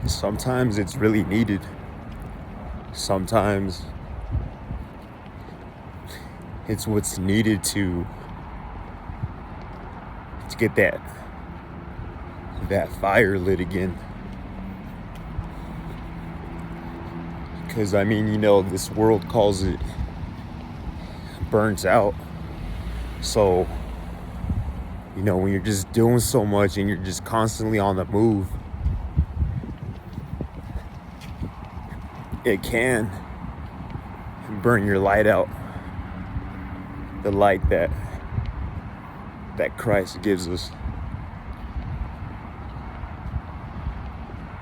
Sometimes it's really needed. Sometimes it's what's needed to get that fire lit again. Because I mean, this world calls it burns out. So, when you're just doing so much and you're just constantly on the move, it can burn your light out. The light that Christ gives us.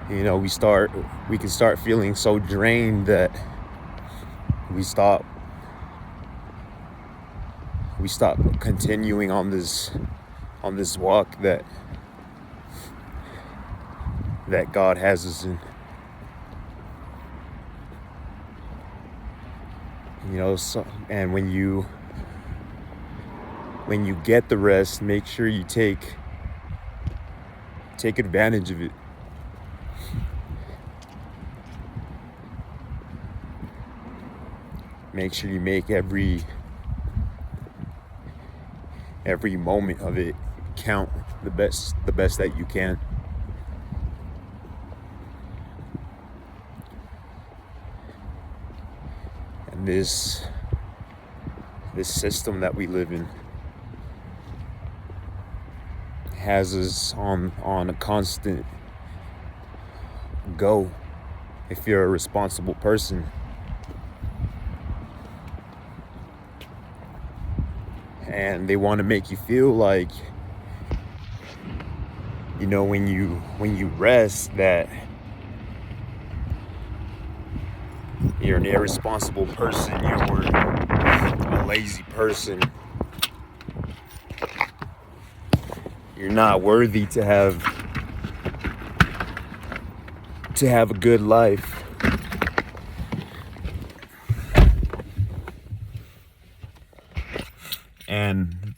We can start feeling so drained that we stop continuing on this walk that God has us in. And when you get the rest, make sure you take advantage of it. Make sure you make every moment of it count the best that you can. And this system that we live in has us on a constant go if you're a responsible person. And they want to make you feel like, when you rest, that you're an irresponsible person, you're a lazy person, you're not worthy to have a good life. And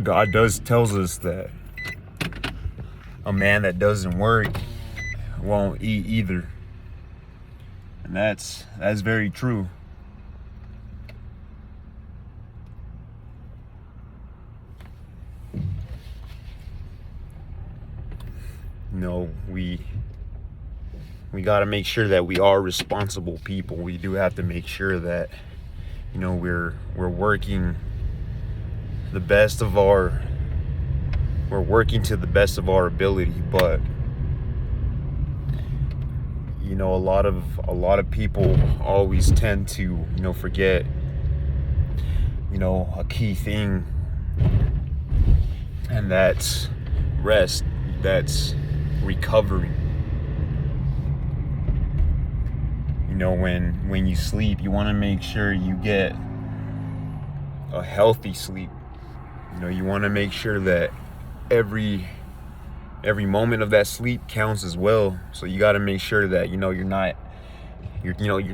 God tells us that a man that doesn't work won't eat either. And that's very true. We got to make sure that we are responsible people. We do have to make sure that we're working we're working to the best of our ability. But a lot of people always tend to forget a key thing, and that's rest, that's recovering. When you sleep, you want to make sure you get a healthy sleep. You want to make sure that every moment of that sleep counts as well. So you got to make sure that you're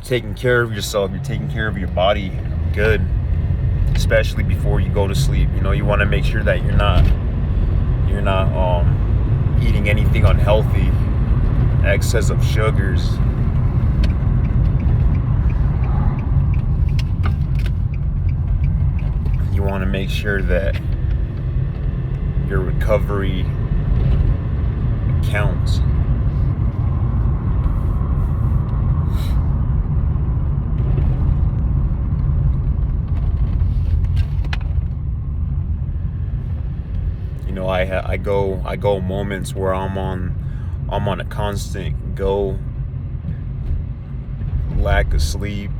taking care of yourself, you're taking care of your body good, especially before you go to sleep. You want to make sure that you're not eating anything unhealthy, excess of sugars. You want to make sure that your recovery counts. I go moments where I'm on a constant go, lack of sleep.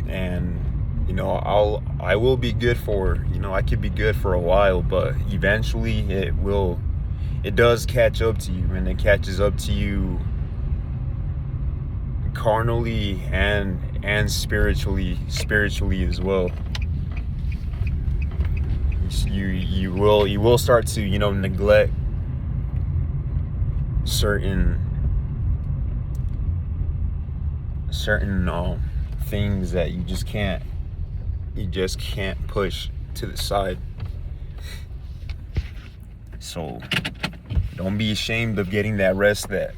And I will be good for I could be good for a while, but eventually it does catch up to you, and it catches up to you carnally and spiritually as well. You will start to neglect certain things that you just can't push to the side. So don't be ashamed of getting that rest that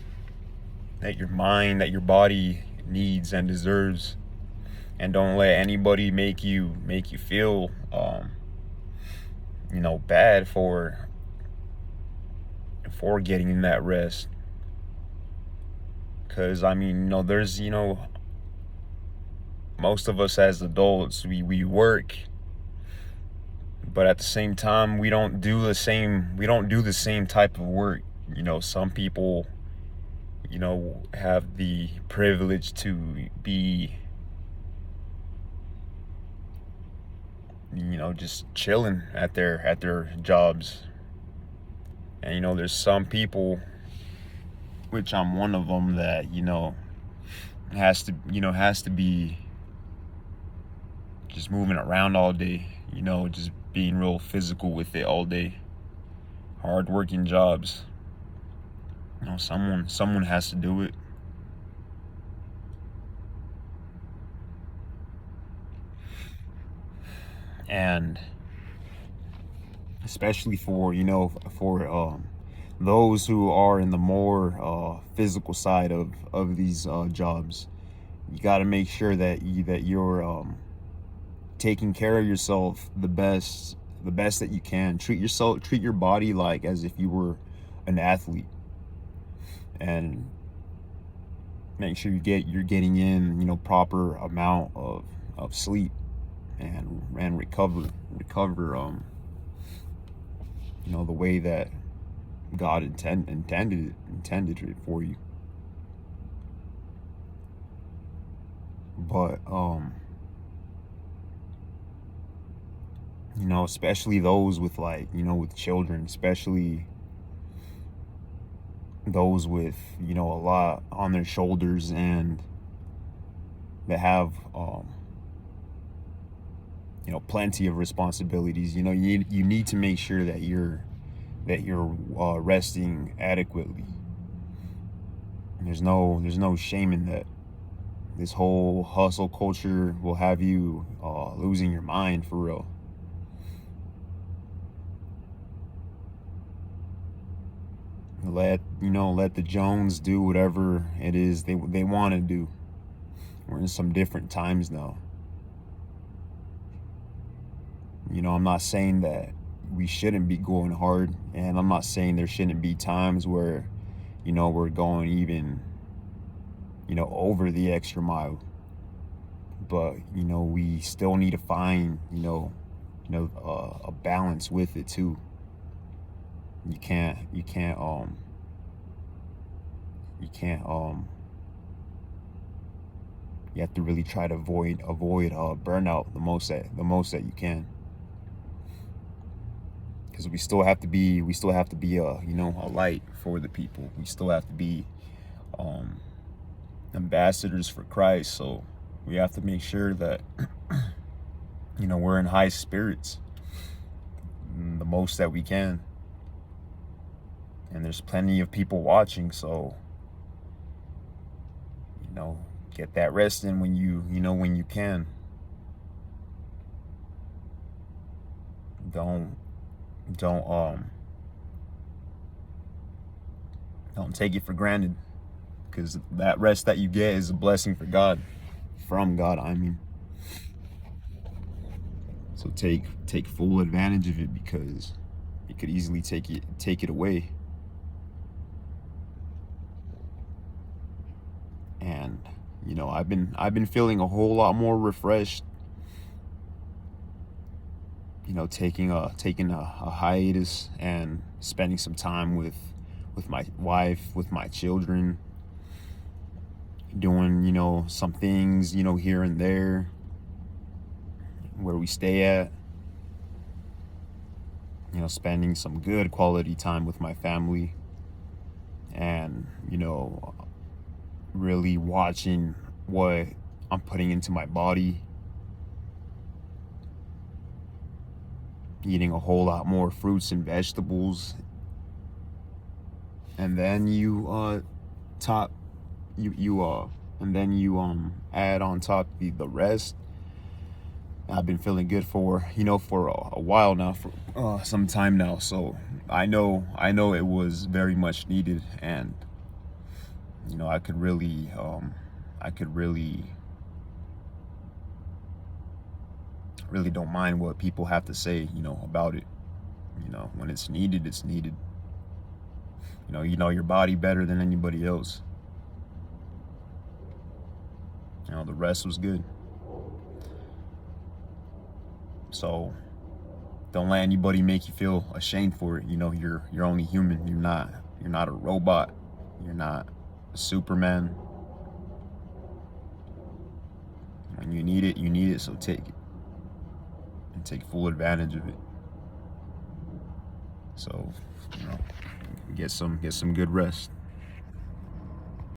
your mind, that your body needs and deserves. And don't let anybody make you feel bad for getting that rest. Because I mean, there's most of us as adults, we work, but at the same time we don't do the same type of work. Some people have the privilege to be just chilling at their jobs. And there's some people, which I'm one of them, that has to be just moving around all day, just being real physical with it all day. Hard working jobs. Someone has to do it. And especially for those who are in the more physical side of these jobs, you got to make sure that you're taking care of yourself the best that you can. Treat your body like as if you were an athlete, and make sure you're getting in proper amount of sleep and recover the way that God intended it for you. But especially those with with children, especially those with a lot on their shoulders and that have plenty of responsibilities. You need to make sure that you're resting adequately. There's no shame in that. This whole hustle culture will have you losing your mind for real. Let the Jones do whatever it is they want to do. We're in some different times now. I'm not saying that we shouldn't be going hard, and I'm not saying there shouldn't be times where we're going even over the extra mile. But we still need to find a balance with it too. You can't you have to really try to avoid burnout the most that you can, because we still have to be a light for the people. We still have to be ambassadors for Christ. So we have to make sure that we're in high spirits the most that we can. And there's plenty of people watching, so get that rest in when you can. Don't take it for granted, because that rest that you get is a blessing from God, I mean. So take full advantage of it, because it could easily take it away. And I've been feeling a whole lot more refreshed, taking a hiatus and spending some time with my wife, with my children, doing some things here and there where we stay at, spending some good quality time with my family, and really watching what I'm putting into my body, eating a whole lot more fruits and vegetables. And then you add on top the rest, I've been feeling good for, for a while now, for some time now. So I know it was very much needed, and I could really really don't mind what people have to say, about it. When it's needed, it's needed. You know your body better than anybody else. The rest was good. So don't let anybody make you feel ashamed for it. You're only human. You're not a robot. You're not a Superman. When you need it, so take it. And take full advantage of it. So, get some good rest.